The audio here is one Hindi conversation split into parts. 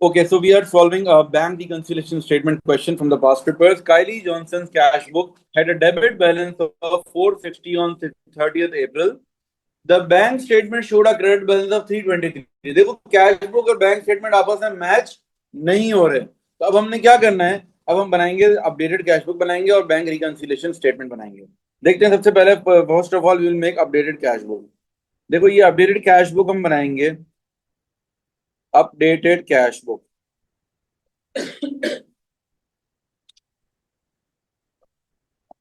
Okay, so we are solving a bank reconciliation statement question from the past papers. Kylie Johnson's cash book had a debit balance of 460 on 30th April. The bank statement showed a credit balance of 323. देखो कैश बुक और बैंक स्टेटमेंट आपस में मैच नहीं हो रहे, तो अब हमने क्या करना है? अब हम बनाएंगे अपडेटेड कैश बुक बनाएंगे और बैंक रिकंसिलिएशन स्टेटमेंट बनाएंगे। देखते हैं सबसे पहले first of all we will make updated cash book. देखो ये अपडेटेड कैश बुक हम बनाएंगे, updated cash book.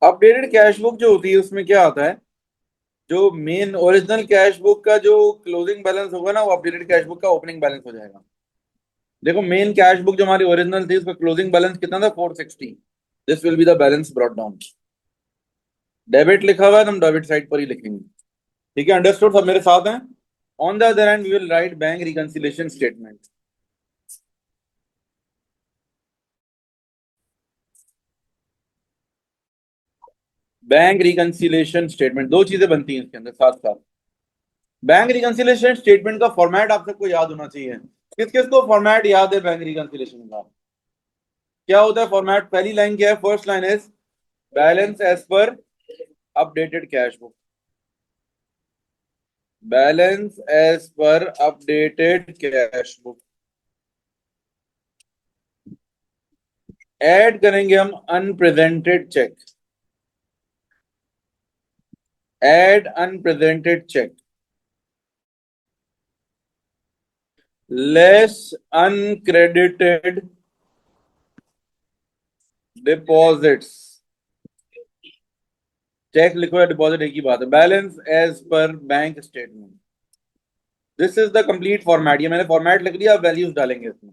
Updated cash book जो होती है उसमें क्या आता है, जो मेन ओरिजिनल कैश बुक का जो क्लोजिंग बैलेंस होगा ना, वो अपडेटेड कैश बुक का ओपनिंग बैलेंस हो जाएगा। देखो मेन कैश बुक जो हमारी ओरिजिनल थी उसका क्लोजिंग बैलेंस कितना था? 460। This will be the balance brought down. Debit लिखा हुआ है तो हम डेबिट साइड पर ही लिखेंगे। ठीक है, अंडरस्टूड? सब मेरे साथ हैं? On the other hand we will write bank reconciliation statement. Bank reconciliation statement, दो चीजें बनती हैं इसके अंदर साथ साथ। बैंक रिकंसिलिएशन स्टेटमेंट का फॉर्मेट आप सबको याद होना चाहिए। किस किस को फॉर्मेट याद है बैंक रिकंसिलिएशन का? क्या होता है फॉर्मेट? पहली लाइन क्या है? First line is balance as per updated cash book. Balance as per updated cash book. Add करेंगे हम unpresented cheque. Add unpresented cheque less uncredited deposits. Cheque लिखो या डिपॉजिट एक ही बात है। Balance as per bank statement. This is the complete format. ये मैंने फॉर्मेट लिख लिया, अब वैल्यूज डालेंगे इसमें।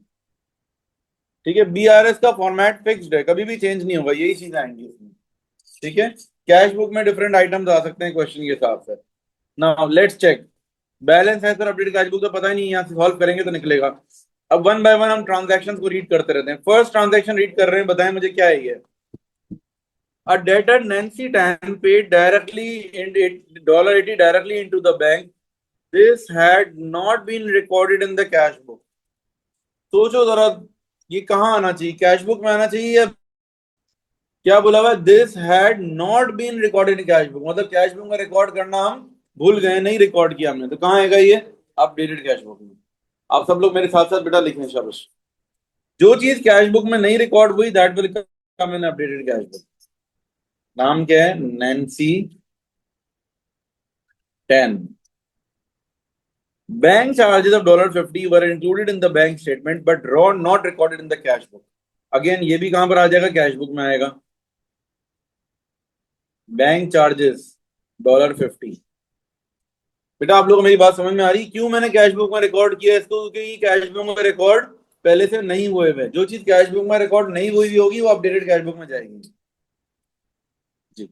ठीक है, बीआरएस का फॉर्मेट फिक्स्ड है, कभी भी चेंज नहीं होगा, यही चीज आएंगी इसमें। ठीक है, कैश बुक में डिफरेंट आइटम्स आ सकते हैं क्वेश्चन के हिसाब से। नाउ लेट्स चेक बैलेंस है सर अपडेट कैश बुक, तो पता ही नहीं, यहाँ से सॉल्व करेंगे तो निकलेगा। अब वन बाय वन हम ट्रांजैक्शंस को रीड करते रहते हैं। फर्स्ट ट्रांजैक्शन रीड कर रहे हैं, बताएं मुझे क्या है ये। A debtor Nancy Tan paid directly in $80 directly into the bank. This had not been recorded in the cash book. सोचो जरा, ये कहाँ आना चाहिए? कैश बुक में आना चाहिए या क्या बोला हुआ? This had not been recorded in cash book, मतलब कैश बुक में रिकॉर्ड करना हम भूल गए, नहीं रिकॉर्ड किया हमने। तो कहाँ आएगा ये? अपडेटेड कैश बुक में। आप सब लोग मेरे साथ साथ बेटा लिखें शाबाश। जो चीज कैश बुक में नहीं रिकॉर्ड हुई that will come in updated cash book. नाम क्या है? Nancy tan. Bank charges of $50 were included in the bank statement but not recorded in the cash book. Again ये भी कहां पर आ जाएगा? कैश बुक में आएगा। Bank charges $50। बेटा आप लोगों को मेरी बात समझ में आ रही? क्यों मैंने कैश बुक में रिकॉर्ड किया इसको? क्योंकि कैश बुक में रिकॉर्ड पहले से नहीं हुए हुए। जो चीज कैश बुक में रिकॉर्ड नहीं हुई होगी वो अपडेटेड कैश बुक में जाएगी। जी,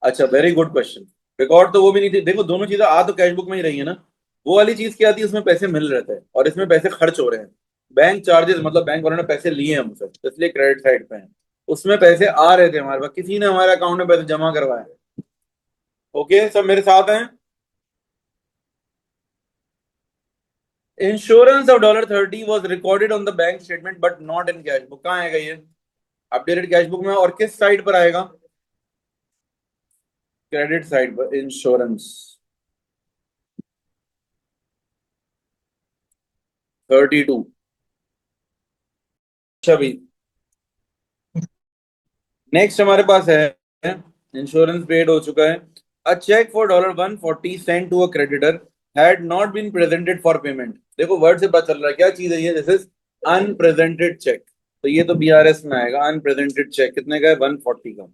अच्छा, वेरी गुड क्वेश्चन। रिकॉर्ड तो वो भी नहीं थी। देखो दोनों चीजें आ तो कैश बुक में ही रही है ना। वो वाली चीज क्या थी? उसमें पैसे मिल रहे थे और इसमें पैसे खर्च हो रहे हैं। बैंक चार्जेस मतलब बैंक वालों ने पैसे लिए हैं हमसे, इसलिए क्रेडिट साइड पे हैं। उसमें पैसे आ रहे थे हमारे पास, किसी ने हमारे अकाउंट में पैसे जमा करवाए। ओके, सब मेरे साथ हैं? Insurance of $30 was recorded on the bank statement but not in cash book. कहाँ आएगा ये? अपडेटेड कैश बुक में। और किस साइड पर आएगा? क्रेडिट साइड पर। इंश्योरेंस 32। अच्छा भाई, नेक्स्ट हमारे पास है इंश्योरेंस पेड हो चुका है। A cheque for $140 sent to a creditor had not been presented for payment. देखो वर्ड से पता चल रहा है क्या चीज है ये। This is unpresented cheque. तो ये तो बीआरएस में आएगा। अनप्रेजेंटेड चेक कितने का है? 140 का।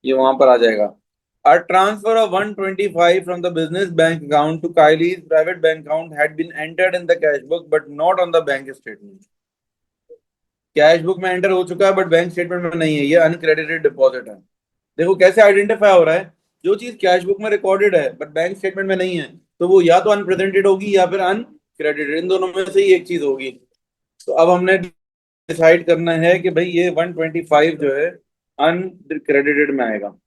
ये वहां पर आ जाएगा। A transfer of 125 from the business bank account to Kylie's private bank account had been entered in the cash book but not on the bank statement. Cash book में एंटर हो चुका है बट बैंक स्टेटमेंट में नहीं है, ये अनक्रेडिटेड डिपॉजिट है। देखो कैसे आइडेंटिफाई हो रहा है? जो चीज कैश बुक में रिकॉर्डेड है बट बैंक स्टेटमेंट में नहीं है, तो वो या तो अनप्रेजेंटेड होगी या फिर अनक्रेडिटेड, इन दोनों में से ही एक चीज होगी। तो अब हमने डिसाइड करना है कि भाई ये 125 जो है अनक्रेडिटेड में आएगा।